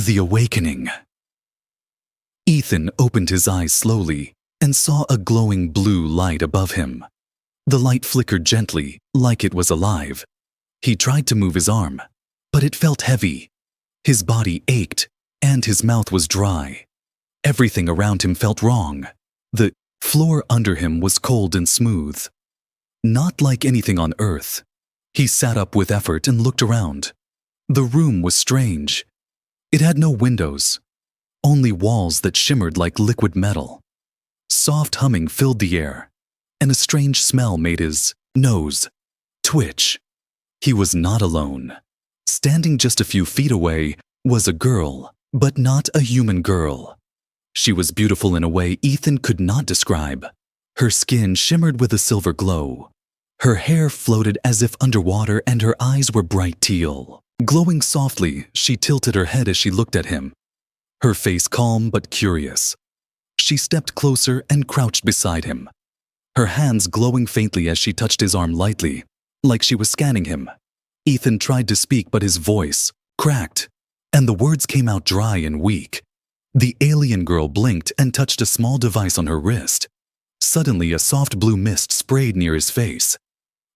The Awakening. Ethan opened his eyes slowly and saw a glowing blue light above him. The light flickered gently, like it was alive. He tried to move his arm, but it felt heavy. His body ached, and his mouth was dry. Everything around him felt wrong. The floor under him was cold and smooth. Not like anything on Earth. He sat up with effort and looked around. The room was strange. It had no windows, only walls that shimmered like liquid metal. Soft humming filled the air, and a strange smell made his nose twitch. He was not alone. Standing just a few feet away was a girl, but not a human girl. She was beautiful in a way Ethan could not describe. Her skin shimmered with a silver glow. Her hair floated as if underwater, and her eyes were bright teal. Glowing softly, she tilted her head as she looked at him, her face calm but curious. She stepped closer and crouched beside him, her hands glowing faintly as she touched his arm lightly, like she was scanning him. Ethan tried to speak, but his voice cracked, and the words came out dry and weak. The alien girl blinked and touched a small device on her wrist. Suddenly, a soft blue mist sprayed near his face.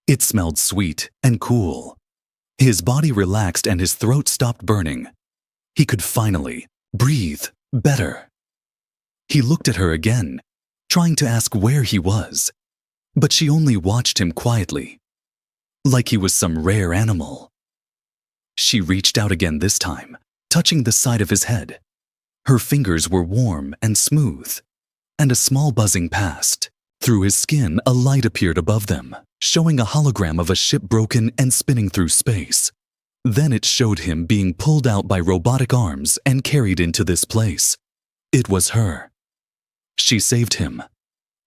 It smelled sweet and cool. His body relaxed and his throat stopped burning. He could finally breathe better. He looked at her again, trying to ask where he was, but she only watched him quietly, like he was some rare animal. She reached out again this time, touching the side of his head. Her fingers were warm and smooth, and a small buzzing passed. Through his skin, a light appeared above them, showing a hologram of a ship broken and spinning through space. Then it showed him being pulled out by robotic arms and carried into this place. It was her. She saved him.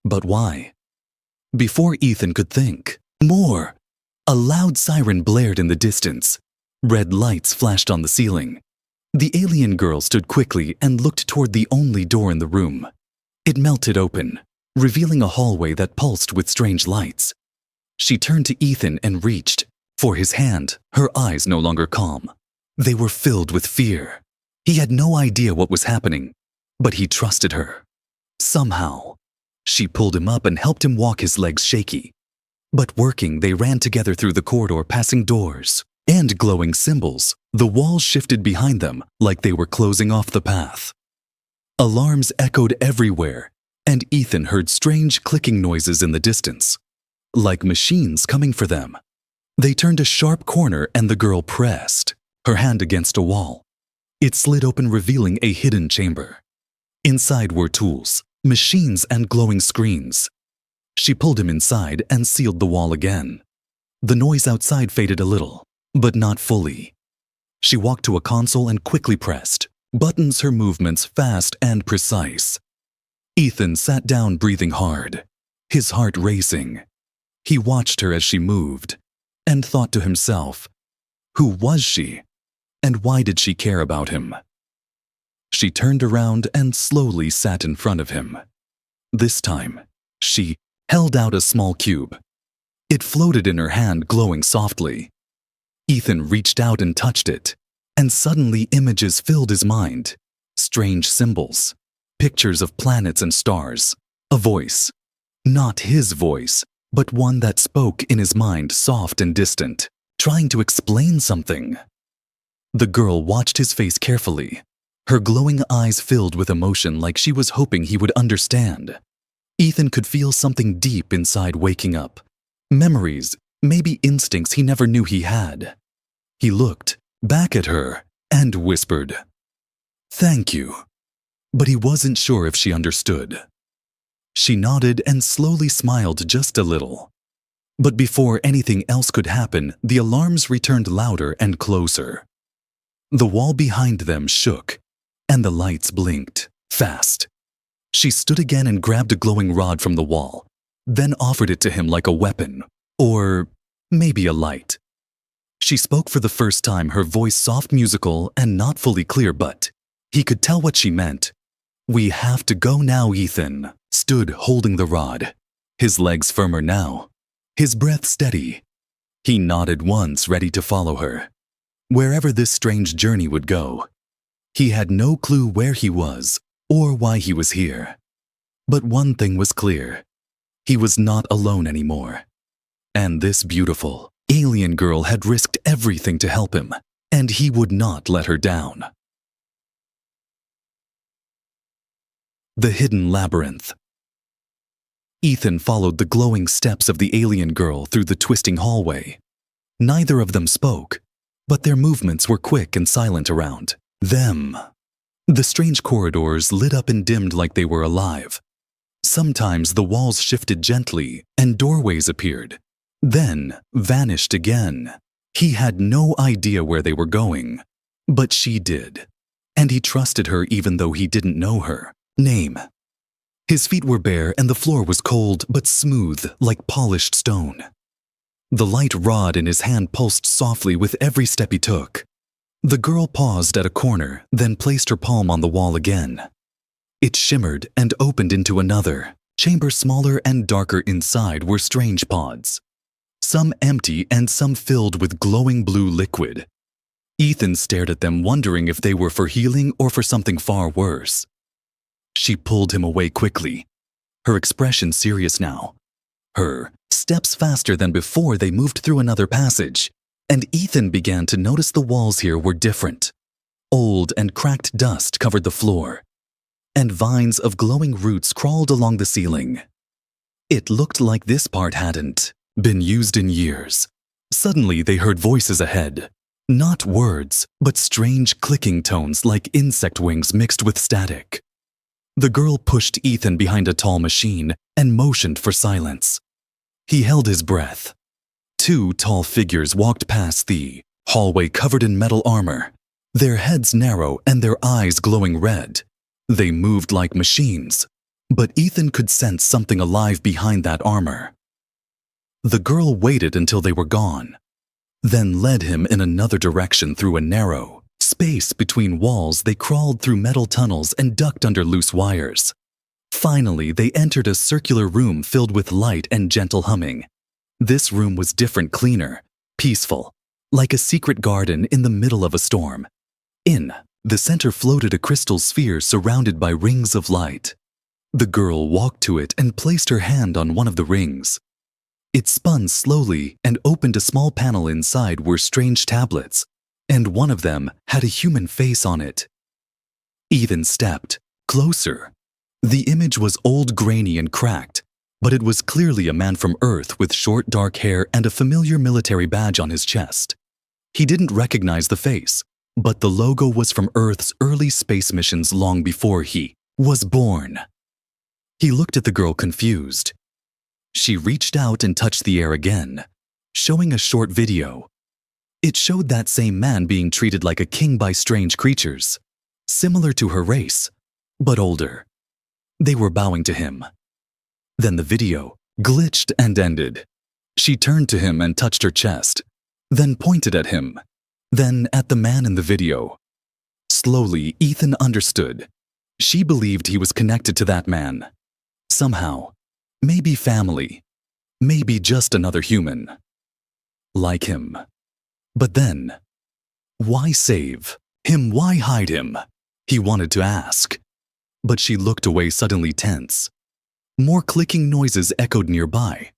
But why? Before Ethan could think more, a loud siren blared in the distance. Red lights flashed on the ceiling. The alien girl stood quickly and looked toward the only door in the room. It melted open, revealing a hallway that pulsed with strange lights. She turned to Ethan and reached for his hand, her eyes no longer calm. They were filled with fear. He had no idea what was happening, but he trusted her. Somehow, she pulled him up and helped him walk, his legs shaky. But working, they ran together through the corridor, passing doors and glowing symbols. The walls shifted behind them like they were closing off the path. Alarms echoed everywhere, and Ethan heard strange clicking noises in the distance, like machines coming for them. They turned a sharp corner and the girl pressed her hand against a wall. It slid open, revealing a hidden chamber. Inside were tools, machines, and glowing screens. She pulled him inside and sealed the wall again. The noise outside faded a little, but not fully. She walked to a console and quickly pressed buttons, her movements fast and precise. Ethan sat down, breathing hard, his heart racing. He watched her as she moved and thought to himself, who was she, and why did she care about him? She turned around and slowly sat in front of him. This time, she held out a small cube. It floated in her hand, glowing softly. Ethan reached out and touched it, and suddenly images filled his mind. Strange symbols, pictures of planets and stars, a voice. Not his voice, but one that spoke in his mind, soft and distant, trying to explain something. The girl watched his face carefully, her glowing eyes filled with emotion, like she was hoping he would understand. Ethan could feel something deep inside waking up. Memories, maybe instincts he never knew he had. He looked back at her and whispered, "Thank you." But he wasn't sure if she understood. She nodded and slowly smiled just a little. But before anything else could happen, the alarms returned louder and closer. The wall behind them shook, and the lights blinked fast. She stood again and grabbed a glowing rod from the wall, then offered it to him like a weapon, or maybe a light. She spoke for the first time, her voice soft, musical, and not fully clear, but he could tell what she meant. "We have to go now." Ethan stood holding the rod, his legs firmer now, his breath steady. He nodded once, ready to follow her, wherever this strange journey would go. He had no clue where he was or why he was here. But one thing was clear. He was not alone anymore. And this beautiful, alien girl had risked everything to help him, and he would not let her down. The Hidden Labyrinth. Ethan followed the glowing steps of the alien girl through the twisting hallway. Neither of them spoke, but their movements were quick and silent around them. The strange corridors lit up and dimmed like they were alive. Sometimes the walls shifted gently and doorways appeared, then vanished again. He had no idea where they were going, but she did, and he trusted her even though he didn't know her name. His feet were bare and the floor was cold but smooth like polished stone. The light rod in his hand pulsed softly with every step he took. The girl paused at a corner, then placed her palm on the wall again. It shimmered and opened into another chamber. Smaller and darker inside were strange pods, some empty and some filled with glowing blue liquid. Ethan stared at them, wondering if they were for healing or for something far worse. She pulled him away quickly, her expression serious now. Her steps faster than before. They moved through another passage, and Ethan began to notice the walls here were different. Old and cracked dust covered the floor, and vines of glowing roots crawled along the ceiling. It looked like this part hadn't been used in years. Suddenly they heard voices ahead. Not words, but strange clicking tones like insect wings mixed with static. The girl pushed Ethan behind a tall machine and motioned for silence. He held his breath. Two tall figures walked past the hallway covered in metal armor, their heads narrow and their eyes glowing red. They moved like machines, but Ethan could sense something alive behind that armor. The girl waited until they were gone, then led him in another direction through a narrow space between walls. They crawled through metal tunnels and ducked under loose wires. Finally, they entered a circular room filled with light and gentle humming. This room was different, cleaner, peaceful, like a secret garden in the middle of a storm. In the center floated a crystal sphere surrounded by rings of light. The girl walked to it and placed her hand on one of the rings. It spun slowly and opened a small panel. Inside were strange tablets, and one of them had a human face on it. Ethan stepped closer. The image was old, grainy, and cracked, but it was clearly a man from Earth with short, dark hair and a familiar military badge on his chest. He didn't recognize the face, but the logo was from Earth's early space missions long before he was born. He looked at the girl, confused. She reached out and touched the air again, showing a short video. It showed that same man being treated like a king by strange creatures, similar to her race, but older. They were bowing to him. Then the video glitched and ended. She turned to him and touched her chest, then pointed at him, then at the man in the video. Slowly, Ethan understood. She believed he was connected to that man. Somehow. Maybe family. Maybe just another human. Like him. But then, why save him? Why hide him? He wanted to ask. But she looked away, suddenly tense. More clicking noises echoed nearby.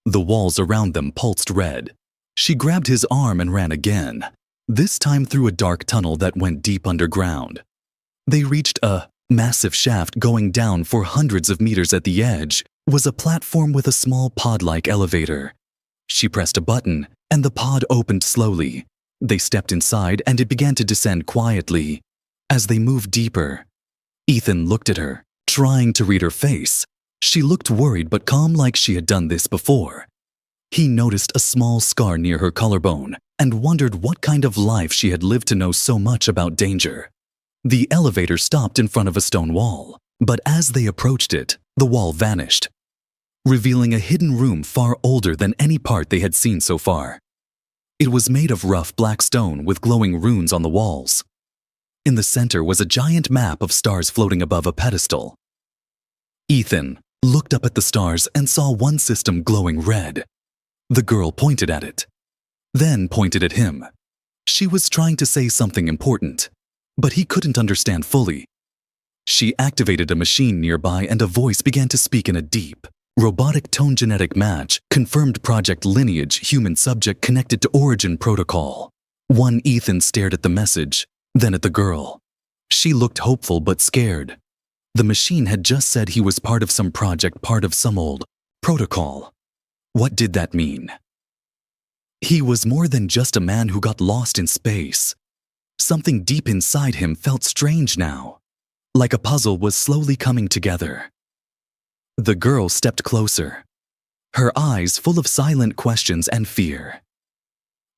The walls around them pulsed red. She grabbed his arm and ran again, this time through a dark tunnel that went deep underground. They reached a massive shaft going down for hundreds of meters. At the edge was a platform with a small pod-like elevator. She pressed a button, and the pod opened slowly. They stepped inside, and it began to descend quietly. As they moved deeper, Ethan looked at her, trying to read her face. She looked worried but calm, like she had done this before. He noticed a small scar near her collarbone and wondered what kind of life she had lived to know so much about danger. The elevator stopped in front of a stone wall, but as they approached it, the wall vanished, revealing a hidden room far older than any part they had seen so far. It was made of rough black stone with glowing runes on the walls. In the center was a giant map of stars floating above a pedestal. Ethan looked up at the stars and saw one system glowing red. The girl pointed at it, then pointed at him. She was trying to say something important, but he couldn't understand fully. She activated a machine nearby and a voice began to speak in a deep, robotic tone. Genetic match, confirmed project lineage, human subject connected to origin protocol. Ethan stared at the message, then at the girl. She looked hopeful but scared. The machine had just said he was part of some project, part of some old protocol. What did that mean? He was more than just a man who got lost in space. Something deep inside him felt strange now, like a puzzle was slowly coming together. The girl stepped closer, her eyes full of silent questions and fear.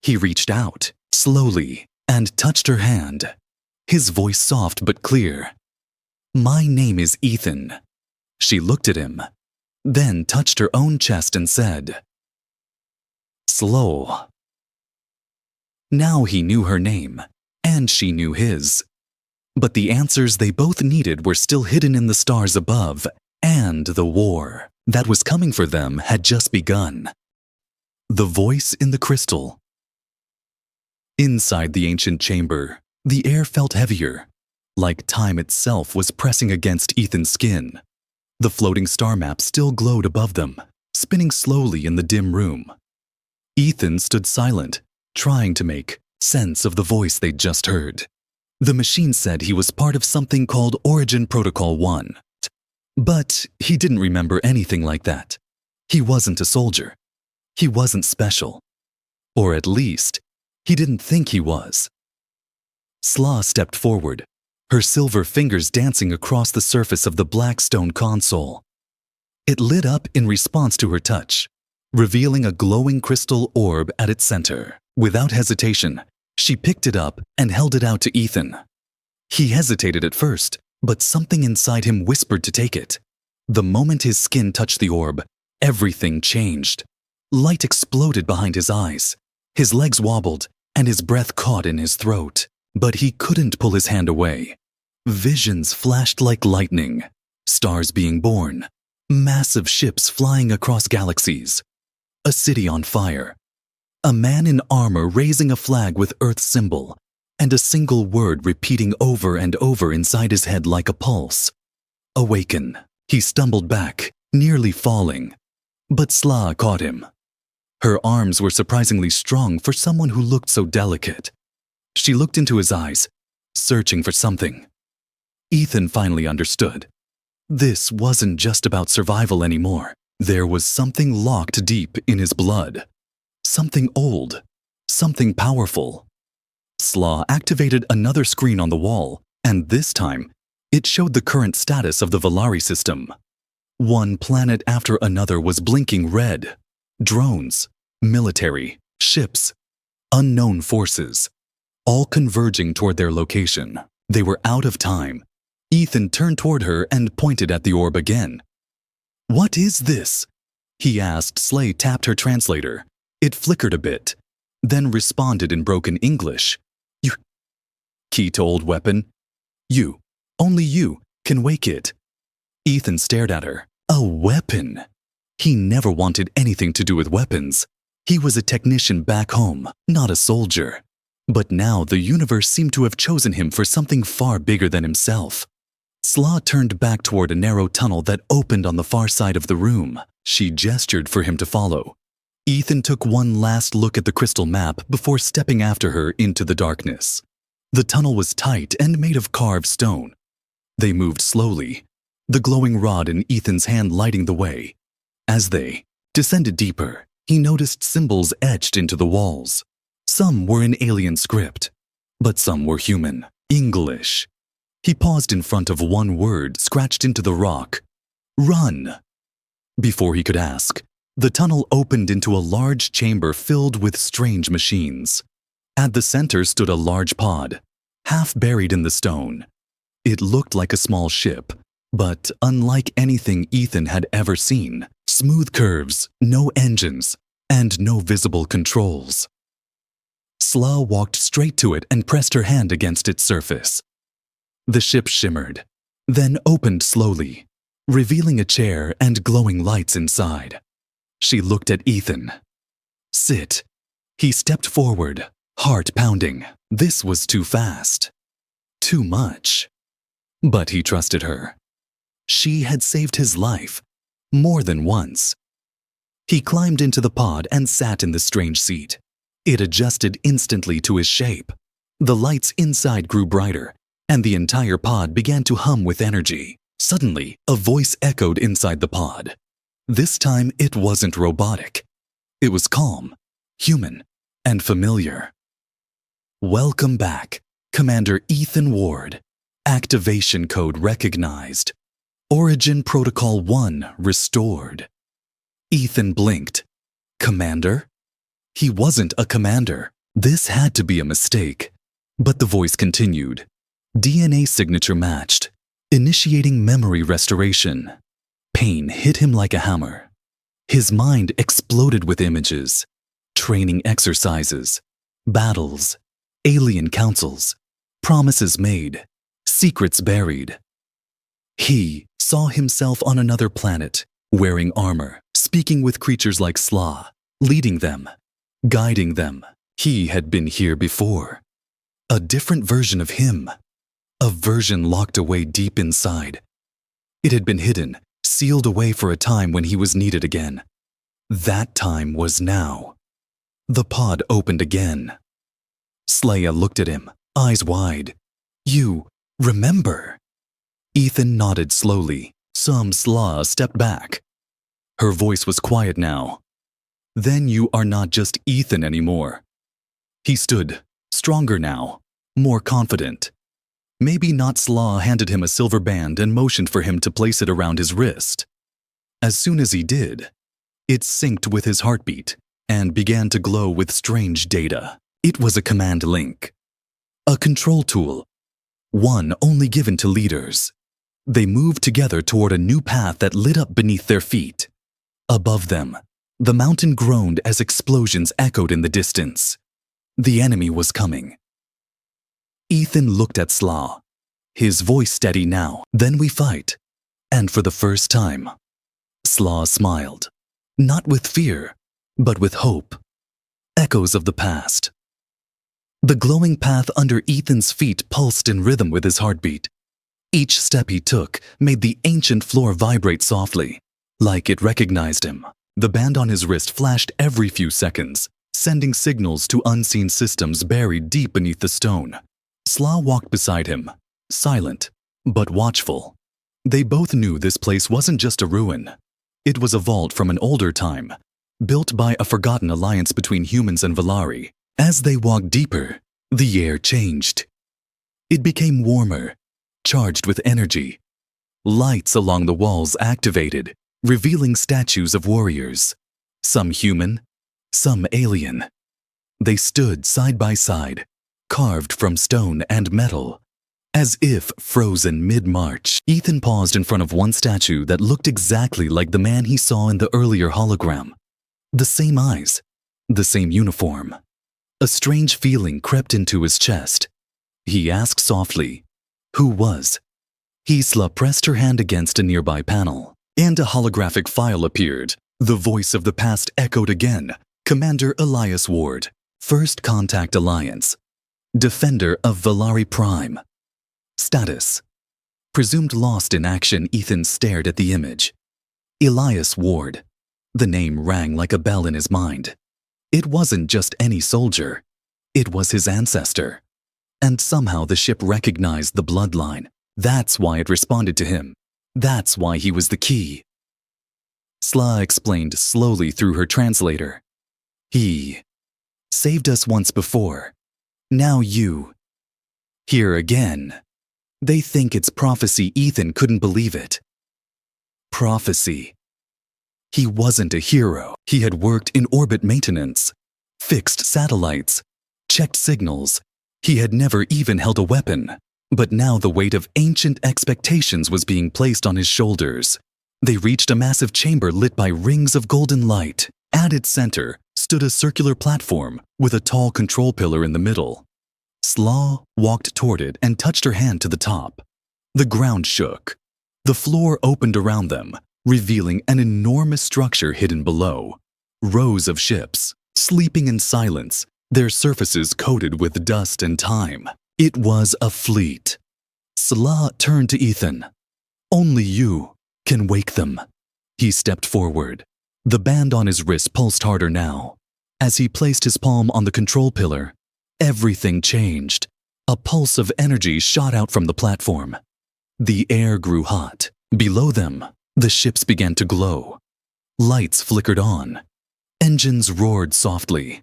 He reached out, slowly, and touched her hand, his voice soft but clear. "My name is Ethan." She looked at him, then touched her own chest and said, "Slow." Now he knew her name, and she knew his. But the answers they both needed were still hidden in the stars above, and the war that was coming for them had just begun. The voice in the crystal. Inside the ancient chamber, the air felt heavier, like time itself was pressing against Ethan's skin. The floating star map still glowed above them, spinning slowly in the dim room. Ethan stood silent, trying to make sense of the voice they'd just heard. The machine said he was part of something called Origin Protocol 1. But he didn't remember anything like that. He wasn't a soldier. He wasn't special. Or at least, he didn't think he was. Sla stepped forward, her silver fingers dancing across the surface of the black stone console. It lit up in response to her touch, revealing a glowing crystal orb at its center. Without hesitation, she picked it up and held it out to Ethan. He hesitated at first, but something inside him whispered to take it. The moment his skin touched the orb, everything changed. Light exploded behind his eyes. His legs wobbled, and his breath caught in his throat. But he couldn't pull his hand away. Visions flashed like lightning, stars being born, massive ships flying across galaxies, a city on fire, a man in armor raising a flag with Earth's symbol, and a single word repeating over and over inside his head like a pulse. Awaken. He stumbled back, nearly falling. But Sla caught him. Her arms were surprisingly strong for someone who looked so delicate. She looked into his eyes, searching for something. Ethan finally understood. This wasn't just about survival anymore. There was something locked deep in his blood. Something old. Something powerful. Sla activated another screen on the wall, and this time, it showed the current status of the Valari system. One planet after another was blinking red. Drones, military, ships, unknown forces, all converging toward their location. They were out of time. Ethan turned toward her and pointed at the orb again. "What is this?" he asked. Slay tapped her translator. It flickered a bit, then responded in broken English. "You." Key to old weapon. "You, only you, can wake it." Ethan stared at her. A weapon. He never wanted anything to do with weapons. He was a technician back home, not a soldier. But now the universe seemed to have chosen him for something far bigger than himself. Sla turned back toward a narrow tunnel that opened on the far side of the room. She gestured for him to follow. Ethan took one last look at the crystal map before stepping after her into the darkness. The tunnel was tight and made of carved stone. They moved slowly, the glowing rod in Ethan's hand lighting the way. As they descended deeper, he noticed symbols etched into the walls. Some were in alien script, but some were human, English. He paused in front of one word scratched into the rock. "Run!" Before he could ask, the tunnel opened into a large chamber filled with strange machines. At the center stood a large pod, half buried in the stone. It looked like a small ship, but unlike anything Ethan had ever seen. Smooth curves, no engines, and no visible controls. Sla walked straight to it and pressed her hand against its surface. The ship shimmered, then opened slowly, revealing a chair and glowing lights inside. She looked at Ethan. "Sit." He stepped forward, heart pounding. This was too fast. too much. But he trusted her. She had saved his life, more than once. He climbed into the pod and sat in the strange seat. It adjusted instantly to his shape. The lights inside grew brighter, and the entire pod began to hum with energy. Suddenly, a voice echoed inside the pod. This time, it wasn't robotic. It was calm, human, and familiar. Welcome back, Commander Ethan Ward. Activation code recognized. Origin Protocol 1 restored. Ethan blinked. Commander? He wasn't a commander. This had to be a mistake. But the voice continued. DNA signature matched, initiating memory restoration. Pain hit him like a hammer. His mind exploded with images, training exercises, battles, alien councils, promises made, secrets buried. He saw himself on another planet, wearing armor, speaking with creatures like Slaw, leading them, guiding them. He had been here before. A different version of him. A version locked away deep inside. It had been hidden, sealed away for a time when he was needed again. That time was now. The pod opened again. Slaya looked at him, eyes wide. You remember? Ethan nodded slowly. Slaw stepped back. Her voice was quiet now. Then you are not just Ethan anymore. He stood, stronger now, more confident. Maybe not. Slaw handed him a silver band and motioned for him to place it around his wrist. As soon as he did, it synced with his heartbeat and began to glow with strange data. It was a command link. A control tool. One only given to leaders. They moved together toward a new path that lit up beneath their feet. Above them, the mountain groaned as explosions echoed in the distance. The enemy was coming. Ethan looked at Slaw, his voice steady now. Then we fight. And for the first time, Slaw smiled. Not with fear, but with hope. Echoes of the past. The glowing path under Ethan's feet pulsed in rhythm with his heartbeat. Each step he took made the ancient floor vibrate softly, like it recognized him. The band on his wrist flashed every few seconds, sending signals to unseen systems buried deep beneath the stone. Slaw walked beside him, silent, but watchful. They both knew this place wasn't just a ruin. It was a vault from an older time, built by a forgotten alliance between humans and Valari. As they walked deeper, the air changed. It became warmer, charged with energy. Lights along the walls activated, revealing statues of warriors. Some human, some alien. They stood side by side, carved from stone and metal. As if frozen mid-march, Ethan paused in front of one statue that looked exactly like the man he saw in the earlier hologram. The same eyes, the same uniform. A strange feeling crept into his chest. He asked softly, "Who was?" Hisla pressed her hand against a nearby panel, and a holographic file appeared. The voice of the past echoed again. Commander Elias Ward, First Contact Alliance. Defender of Valari Prime. Status. Presumed lost in action. Ethan stared at the image. Elias Ward. The name rang like a bell in his mind. It wasn't just any soldier. It was his ancestor. And somehow the ship recognized the bloodline. That's why it responded to him. That's why he was the key. Slaw explained slowly through her translator. He saved us once before. Now you. Here again. They think it's prophecy. Ethan couldn't believe it. Prophecy. He wasn't a hero. He had worked in orbit maintenance, fixed satellites, checked signals. He had never even held a weapon. But now the weight of ancient expectations was being placed on his shoulders. They reached a massive chamber lit by rings of golden light. At its center stood a circular platform with a tall control pillar in the middle. Slaw walked toward it and touched her hand to the top. The ground shook. The floor opened around them, revealing an enormous structure hidden below. Rows of ships, sleeping in silence, their surfaces coated with dust and time. It was a fleet. Salah turned to Ethan. Only you can wake them. He stepped forward. The band on his wrist pulsed harder now. As he placed his palm on the control pillar, everything changed. A pulse of energy shot out from the platform. The air grew hot. Below them, the ships began to glow. Lights flickered on. Engines roared softly.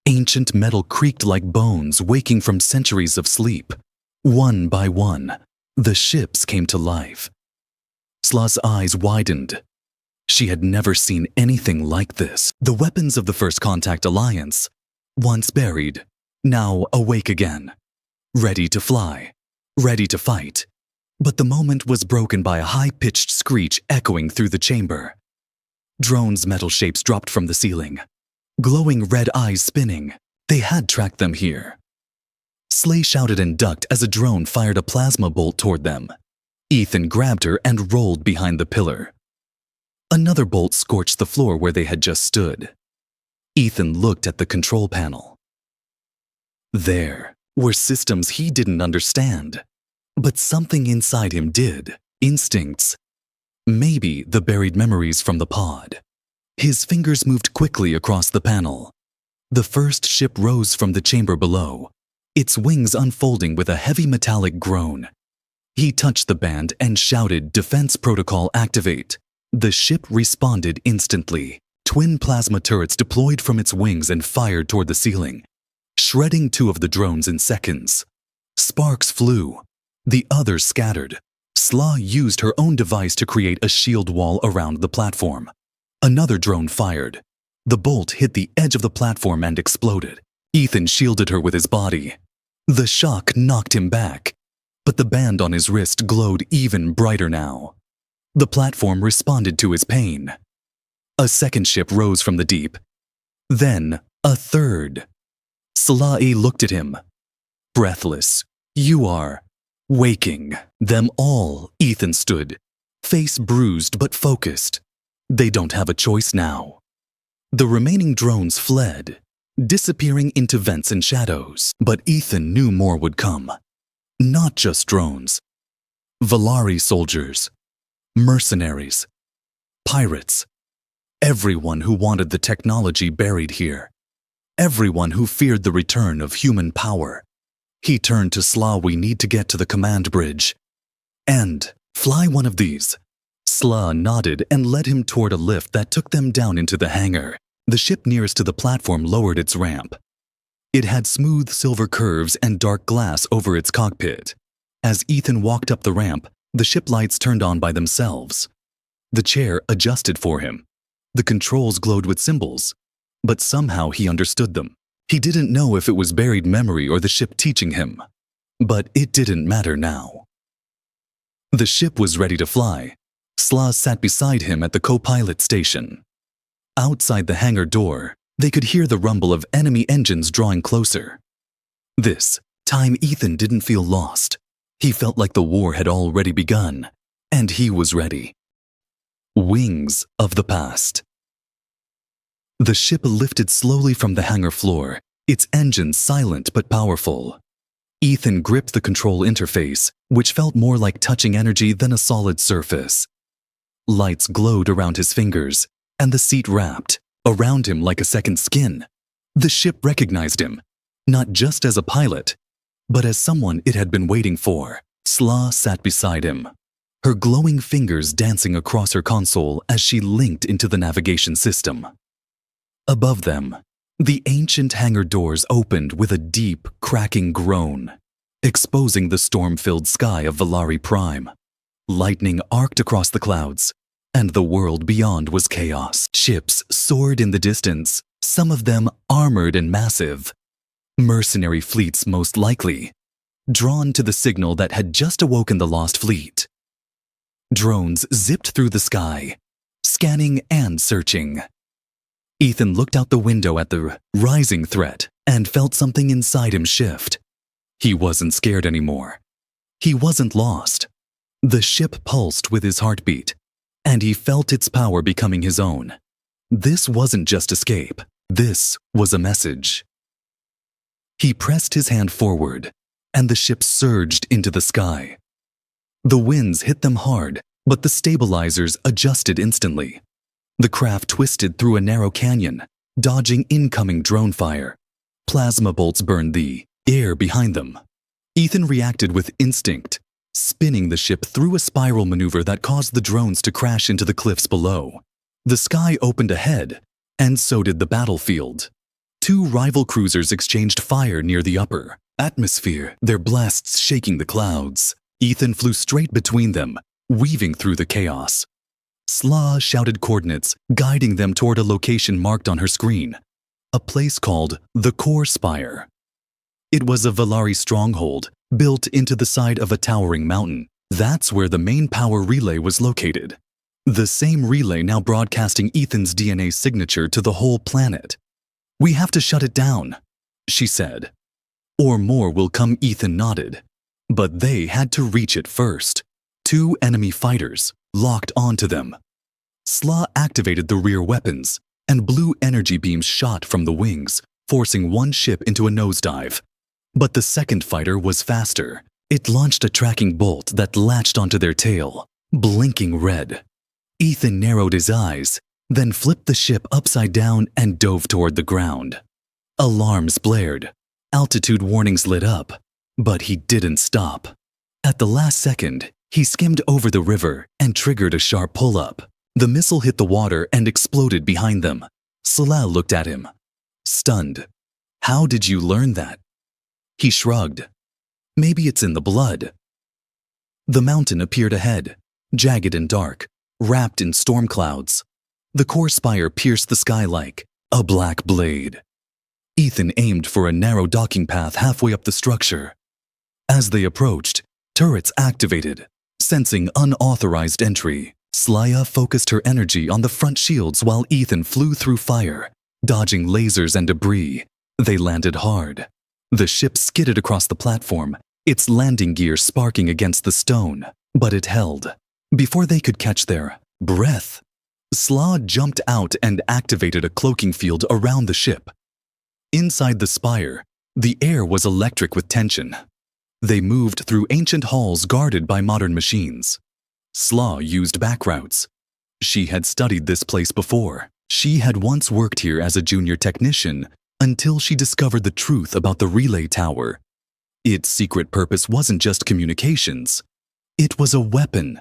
Ancient metal creaked like bones waking from centuries of sleep. One by one, the ships came to life. Slah's eyes widened. She had never seen anything like this. The weapons of the First Contact Alliance, once buried, now awake again. Ready to fly, ready to fight. But the moment was broken by a high-pitched screech echoing through the chamber. Drones' metal shapes dropped from the ceiling. Glowing red eyes spinning. They had tracked them here. Slay shouted and ducked as a drone fired a plasma bolt toward them. Ethan grabbed her and rolled behind the pillar. Another bolt scorched the floor where they had just stood. Ethan looked at the control panel. There were systems he didn't understand, but something inside him did. Instincts. Maybe the buried memories from the pod. His fingers moved quickly across the panel. The first ship rose from the chamber below, its wings unfolding with a heavy metallic groan. He touched the band and shouted, "Defense protocol activate." The ship responded instantly. Twin plasma turrets deployed from its wings and fired toward the ceiling, shredding two of the drones in seconds. Sparks flew. The others scattered. Slah used her own device to create a shield wall around the platform. Another drone fired. The bolt hit the edge of the platform and exploded. Ethan shielded her with his body. The shock knocked him back, but the band on his wrist glowed even brighter now. The platform responded to his pain. A second ship rose from the deep. Then a third. Salah looked at him. Breathless. "You are waking them all," Ethan stood, face bruised but focused. They don't have a choice now. The remaining drones fled, disappearing into vents and shadows. But Ethan knew more would come. Not just drones. Valari soldiers, mercenaries, pirates. Everyone who wanted the technology buried here. Everyone who feared the return of human power. He turned to Slah. "We need to get to the command bridge. And fly one of these." Slah nodded and led him toward a lift that took them down into the hangar. The ship nearest to the platform lowered its ramp. It had smooth silver curves and dark glass over its cockpit. As Ethan walked up the ramp, the ship lights turned on by themselves. The chair adjusted for him. The controls glowed with symbols, but somehow he understood them. He didn't know if it was buried memory or the ship teaching him, but it didn't matter now. The ship was ready to fly. Slah sat beside him at the co-pilot station. Outside the hangar door, they could hear the rumble of enemy engines drawing closer. This time Ethan didn't feel lost. He felt like the war had already begun, and he was ready. Wings of the past. The ship lifted slowly from the hangar floor, its engines silent but powerful. Ethan gripped the control interface, which felt more like touching energy than a solid surface. Lights glowed around his fingers, and the seat wrapped around him like a second skin. The ship recognized him, not just as a pilot, but as someone it had been waiting for. Slah sat beside him, her glowing fingers dancing across her console as she linked into the navigation system. Above them, the ancient hangar doors opened with a deep, cracking groan, exposing the storm-filled sky of Valari Prime. Lightning arced across the clouds, and the world beyond was chaos. Ships soared in the distance, some of them armored and massive. Mercenary fleets most likely, drawn to the signal that had just awoken the lost fleet. Drones zipped through the sky, scanning and searching. Ethan looked out the window at the rising threat and felt something inside him shift. He wasn't scared anymore. He wasn't lost. The ship pulsed with his heartbeat, and he felt its power becoming his own. This wasn't just escape. This was a message. He pressed his hand forward, and the ship surged into the sky. The winds hit them hard, but the stabilizers adjusted instantly. The craft twisted through a narrow canyon, dodging incoming drone fire. Plasma bolts burned the air behind them. Ethan reacted with instinct, spinning the ship through a spiral maneuver that caused the drones to crash into the cliffs below. The sky opened ahead, and so did the battlefield. Two rival cruisers exchanged fire near the upper atmosphere, their blasts shaking the clouds. Ethan flew straight between them, weaving through the chaos. Sla shouted coordinates, guiding them toward a location marked on her screen, a place called the Core Spire. It was a Valari stronghold, built into the side of a towering mountain. That's where the main power relay was located. The same relay now broadcasting Ethan's DNA signature to the whole planet. "We have to shut it down," she said. "Or more will come," Ethan nodded. But they had to reach it first. Two enemy fighters locked onto them. Sla activated the rear weapons, and blue energy beams shot from the wings, forcing one ship into a nosedive. But the second fighter was faster. It launched a tracking bolt that latched onto their tail, blinking red. Ethan narrowed his eyes, then flipped the ship upside down and dove toward the ground. Alarms blared. Altitude warnings lit up, but he didn't stop. At the last second, he skimmed over the river and triggered a sharp pull-up. The missile hit the water and exploded behind them. Salah looked at him, stunned. "How did you learn that?" He shrugged. "Maybe it's in the blood." The mountain appeared ahead, jagged and dark, wrapped in storm clouds. The core spire pierced the sky like a black blade. Ethan aimed for a narrow docking path halfway up the structure. As they approached, turrets activated, sensing unauthorized entry. Slaya focused her energy on the front shields while Ethan flew through fire, dodging lasers and debris. They landed hard. The ship skidded across the platform, its landing gear sparking against the stone, but it held. Before they could catch their breath, Sla jumped out and activated a cloaking field around the ship. Inside the spire, the air was electric with tension. They moved through ancient halls guarded by modern machines. Sla used back routes. She had studied this place before. She had once worked here as a junior technician until she discovered the truth about the relay tower. Its secret purpose wasn't just communications. It was a weapon,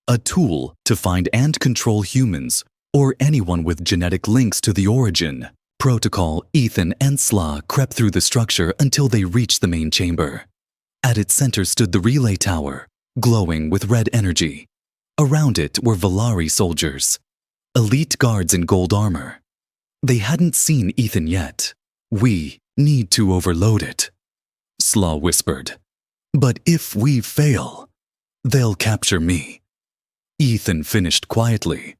a tool to find and control humans or anyone with genetic links to the origin. Protocol, Ethan and Sla crept through the structure until they reached the main chamber. At its center stood the relay tower, glowing with red energy. Around it were Valari soldiers, elite guards in gold armor. They hadn't seen Ethan yet. "We need to overload it," Sla whispered. "But if we fail, they'll capture me." Ethan finished quietly.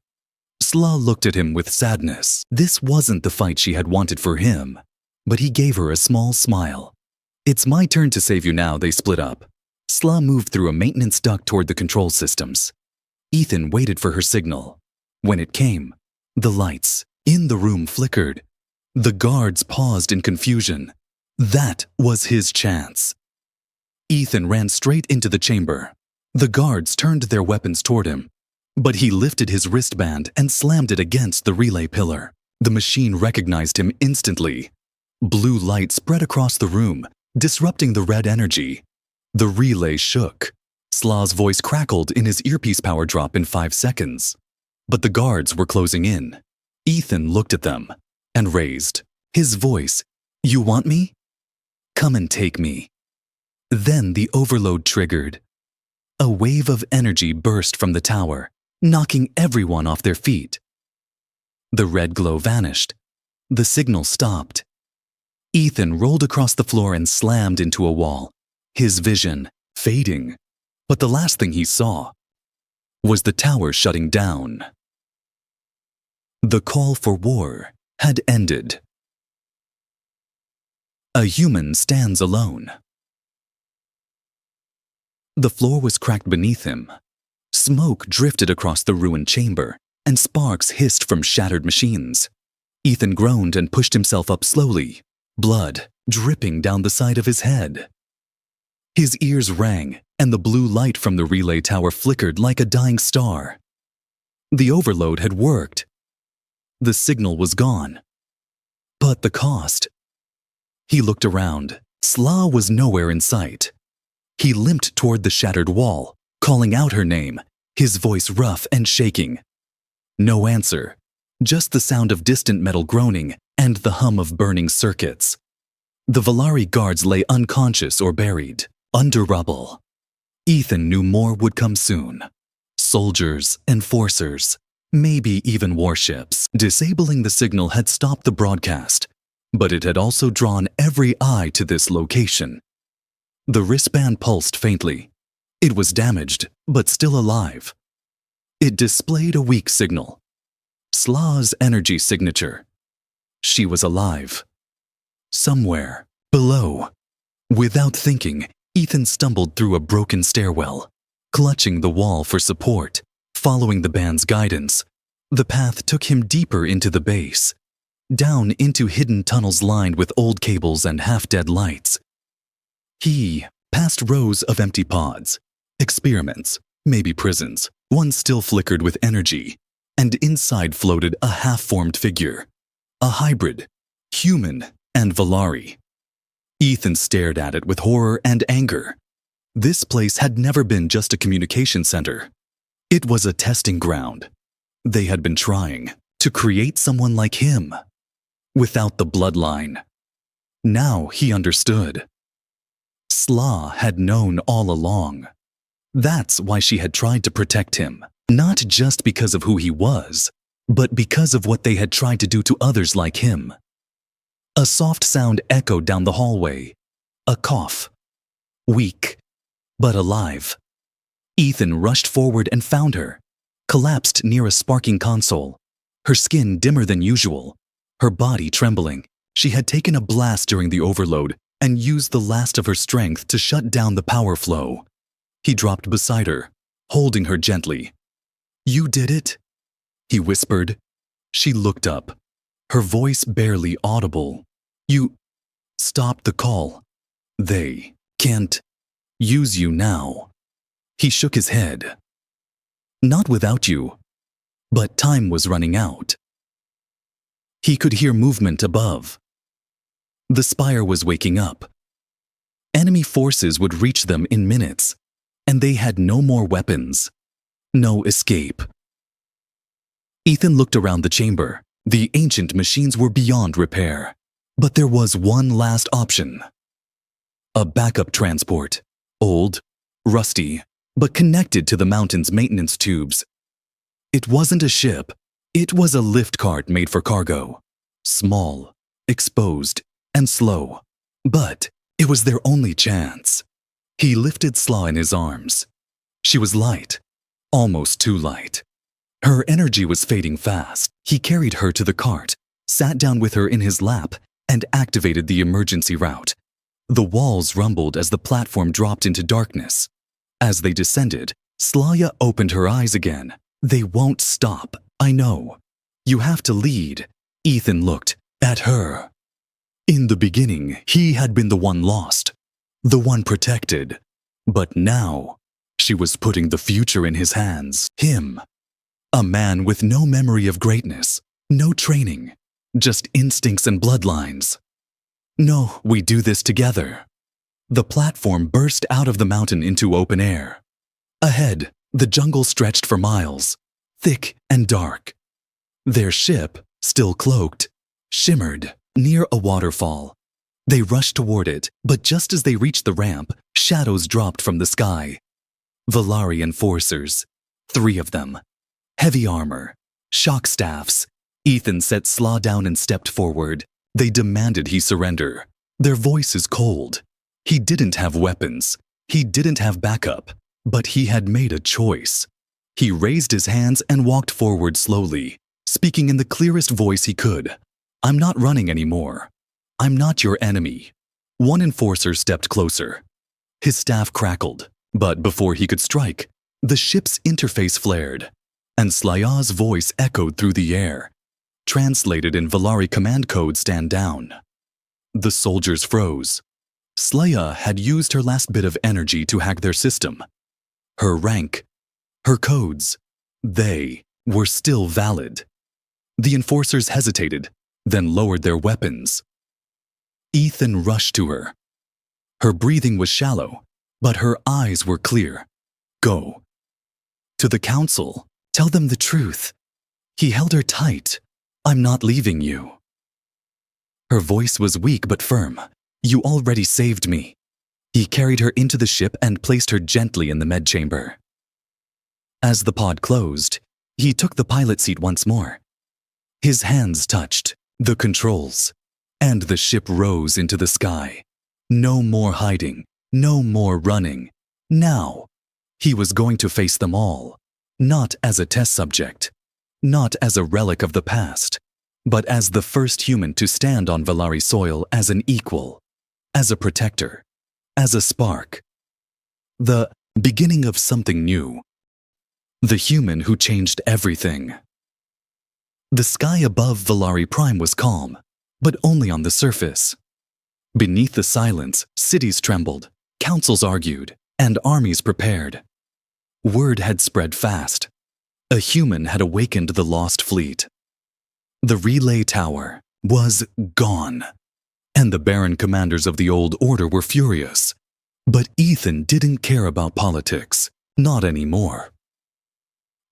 Sla looked at him with sadness. This wasn't the fight she had wanted for him, but he gave her a small smile. "It's my turn to save you now," they split up. Sla moved through a maintenance duct toward the control systems. Ethan waited for her signal. When it came, the lights in the room flickered. The guards paused in confusion. That was his chance. Ethan ran straight into the chamber. The guards turned their weapons toward him, but he lifted his wristband and slammed it against the relay pillar. The machine recognized him instantly. Blue light spread across the room, disrupting the red energy. The relay shook. Sla's voice crackled in his earpiece power drop in 5 seconds. But the guards were closing in. Ethan looked at them and raised his voice. "You want me? Come and take me." Then the overload triggered. A wave of energy burst from the tower, knocking everyone off their feet. The red glow vanished. The signal stopped. Ethan rolled across the floor and slammed into a wall, his vision fading. But the last thing he saw was the tower shutting down. The call for war had ended. A human stands alone. The floor was cracked beneath him. Smoke drifted across the ruined chamber, and sparks hissed from shattered machines. Ethan groaned and pushed himself up slowly, blood dripping down the side of his head. His ears rang, and the blue light from the relay tower flickered like a dying star. The overload had worked. The signal was gone. But the cost? He looked around. Sla was nowhere in sight. He limped toward the shattered wall, calling out her name, his voice rough and shaking. No answer, just the sound of distant metal groaning and the hum of burning circuits. The Valari guards lay unconscious or buried, under rubble. Ethan knew more would come soon. Soldiers, enforcers, maybe even warships. Disabling the signal had stopped the broadcast, but it had also drawn every eye to this location. The wristband pulsed faintly. It was damaged, but still alive. It displayed a weak signal. Sla's energy signature. She was alive. Somewhere, below. Without thinking, Ethan stumbled through a broken stairwell, clutching the wall for support, following the band's guidance. The path took him deeper into the base, down into hidden tunnels lined with old cables and half-dead lights. He passed rows of empty pods, experiments, maybe prisons. One still flickered with energy, and inside floated a half-formed figure, a hybrid, human and Valari. Ethan stared at it with horror and anger. This place had never been just a communication center. It was a testing ground. They had been trying to create someone like him, without the bloodline. Now he understood. Sla had known all along. That's why she had tried to protect him, not just because of who he was, but because of what they had tried to do to others like him. A soft sound echoed down the hallway. A cough. Weak, but alive. Ethan rushed forward and found her, collapsed near a sparking console, her skin dimmer than usual, her body trembling. She had taken a blast during the overload and used the last of her strength to shut down the power flow. He dropped beside her, holding her gently. "You did it?" he whispered. She looked up, her voice barely audible. "You stopped the call. They can't use you now." He shook his head. "Not without you." But time was running out. He could hear movement above. The spire was waking up. Enemy forces would reach them in minutes, and they had no more weapons, no escape. Ethan looked around the chamber. The ancient machines were beyond repair, but there was one last option. A backup transport, old, rusty, but connected to the mountain's maintenance tubes. It wasn't a ship, it was a lift cart made for cargo. Small, exposed, and slow. But it was their only chance. He lifted Sla in his arms. She was light, almost too light. Her energy was fading fast. He carried her to the cart, sat down with her in his lap, and activated the emergency route. The walls rumbled as the platform dropped into darkness. As they descended, Slaya opened her eyes again. "They won't stop, I know. You have to lead." Ethan looked at her. In the beginning, he had been the one lost, the one protected. But now, she was putting the future in his hands. Him. A man with no memory of greatness, no training, just instincts and bloodlines. "No, we do this together." The platform burst out of the mountain into open air. Ahead, the jungle stretched for miles, thick and dark. Their ship, still cloaked, shimmered near a waterfall. They rushed toward it, but just as they reached the ramp, shadows dropped from the sky. Valari enforcers, 3 of them. Heavy armor, shock staffs. Ethan set Sla down and stepped forward. They demanded he surrender. Their voices cold. He didn't have weapons. He didn't have backup. But he had made a choice. He raised his hands and walked forward slowly, speaking in the clearest voice he could. "I'm not running anymore. I'm not your enemy." One enforcer stepped closer. His staff crackled, but before he could strike, the ship's interface flared, and Slaya's voice echoed through the air. Translated in Valari command code, "Stand down." The soldiers froze. Sleia had used her last bit of energy to hack their system. Her rank, her codes, they were still valid. The enforcers hesitated, then lowered their weapons. Ethan rushed to her. Her breathing was shallow, but her eyes were clear. Go. To the council, tell them the truth. He held her tight. I'm not leaving you. Her voice was weak but firm. You already saved me. He carried her into the ship and placed her gently in the med chamber. As the pod closed, he took the pilot seat once more. His hands touched the controls, and the ship rose into the sky. No more hiding, no more running. Now, he was going to face them all, not as a test subject, not as a relic of the past, but as the first human to stand on Valari soil as an equal, as a protector, as a spark. The beginning of something new. The human who changed everything. The sky above Valari Prime was calm, but only on the surface. Beneath the silence, cities trembled, councils argued, and armies prepared. Word had spread fast. A human had awakened the lost fleet. The relay tower was gone, and the barren commanders of the old order were furious. But Ethan didn't care about politics, not anymore.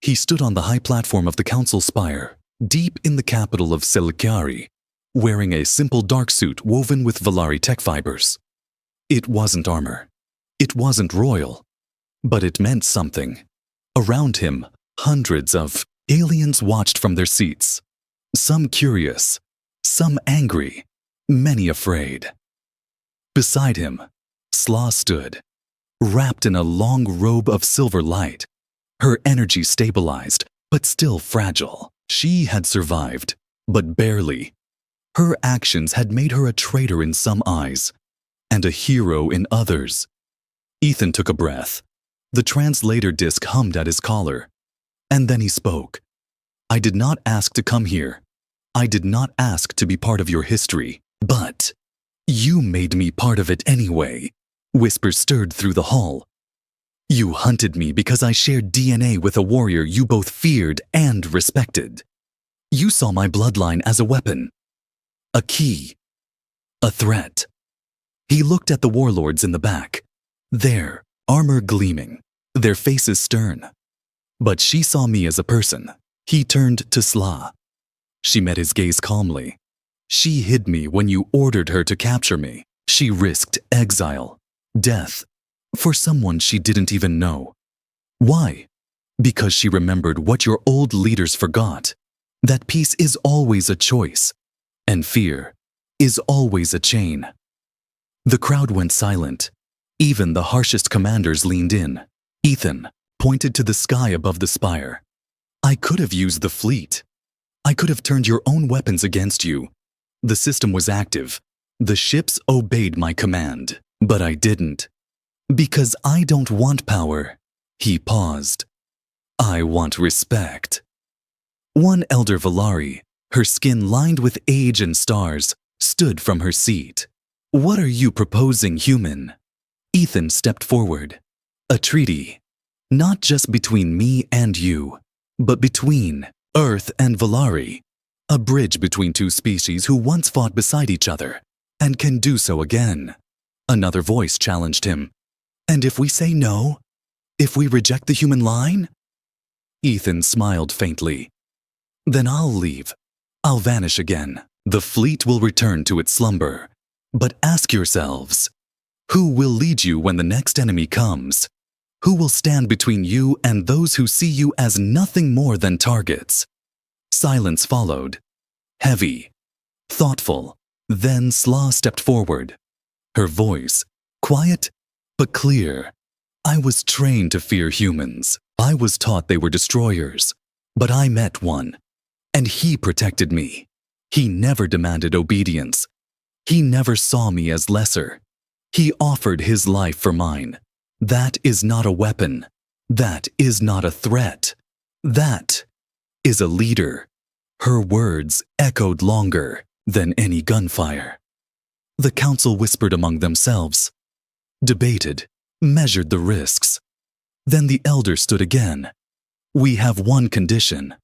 He stood on the high platform of the council spire, deep in the capital of Selikiari, wearing a simple dark suit woven with Valari tech fibers. It wasn't armor. It wasn't royal. But it meant something. Around him, hundreds of aliens watched from their seats. Some curious, some angry, many afraid. Beside him, Sla stood, wrapped in a long robe of silver light. Her energy stabilized, but still fragile. She had survived, but barely. Her actions had made her a traitor in some eyes, and a hero in others. Ethan took a breath. The translator disc hummed at his collar. And then he spoke. I did not ask to come here. I did not ask to be part of your history. But you made me part of it anyway. Whispers stirred through the hall. You hunted me because I shared DNA with a warrior you both feared and respected. You saw my bloodline as a weapon, a key, a threat. He looked at the warlords in the back, their armor gleaming, their faces stern. But she saw me as a person. He turned to Sla. She met his gaze calmly. She hid me when you ordered her to capture me. She risked exile, death, for someone she didn't even know. Why? Because she remembered what your old leaders forgot. That peace is always a choice, and fear is always a chain. The crowd went silent. Even the harshest commanders leaned in. Ethan pointed to the sky above the spire. I could have used the fleet. I could have turned your own weapons against you. The system was active. The ships obeyed my command, but I didn't. Because I don't want power. He paused. I want respect. One elder Valari, her skin lined with age and stars, stood from her seat. What are you proposing, human? Ethan stepped forward. A treaty. Not just between me and you, but between Earth and Valari. A bridge between two species who once fought beside each other, and can do so again. Another voice challenged him. And if we say no? If we reject the human line? Ethan smiled faintly. Then I'll leave. I'll vanish again. The fleet will return to its slumber. But ask yourselves, who will lead you when the next enemy comes? Who will stand between you and those who see you as nothing more than targets? Silence followed. Heavy, thoughtful. Then Sla stepped forward. Her voice, quiet but clear. I was trained to fear humans. I was taught they were destroyers. But I met one. And he protected me. He never demanded obedience. He never saw me as lesser. He offered his life for mine. That is not a weapon. That is not a threat. That is a leader. Her words echoed longer than any gunfire. The council whispered among themselves, debated, measured the risks. Then the elder stood again. We have one condition.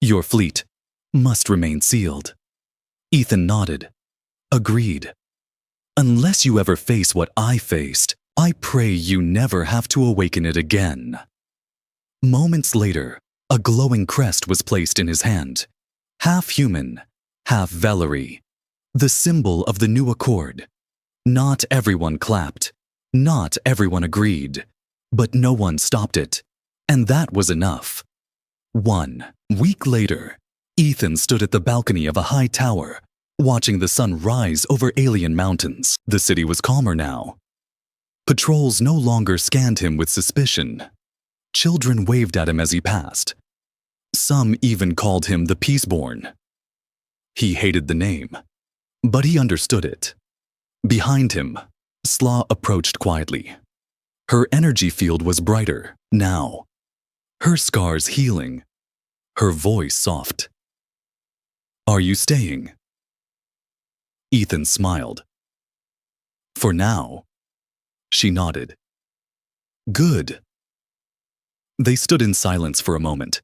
Your fleet must remain sealed. Ethan nodded, agreed. Unless you ever face what I faced, I pray you never have to awaken it again. Moments later, a glowing crest was placed in his hand. Half human, half Valerie, the symbol of the new accord. Not everyone clapped, not everyone agreed, but no one stopped it, and that was enough. 1 week later, Ethan stood at the balcony of a high tower, watching the sun rise over alien mountains. The city was calmer now. Patrols no longer scanned him with suspicion. Children waved at him as he passed. Some even called him the Peaceborn. He hated the name, but he understood it. Behind him, Slaw approached quietly. Her energy field was brighter now, her scars healing, her voice soft. Are you staying? Ethan smiled. For now. She nodded. Good. They stood in silence for a moment,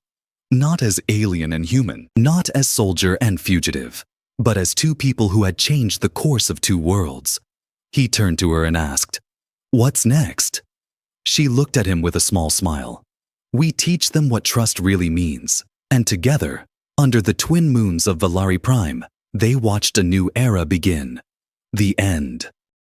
not as alien and human, not as soldier and fugitive, but as two people who had changed the course of two worlds. He turned to her and asked, "What's next?" She looked at him with a small smile. We teach them what trust really means, and together, under the twin moons of Valari Prime, they watched a new era begin. The end.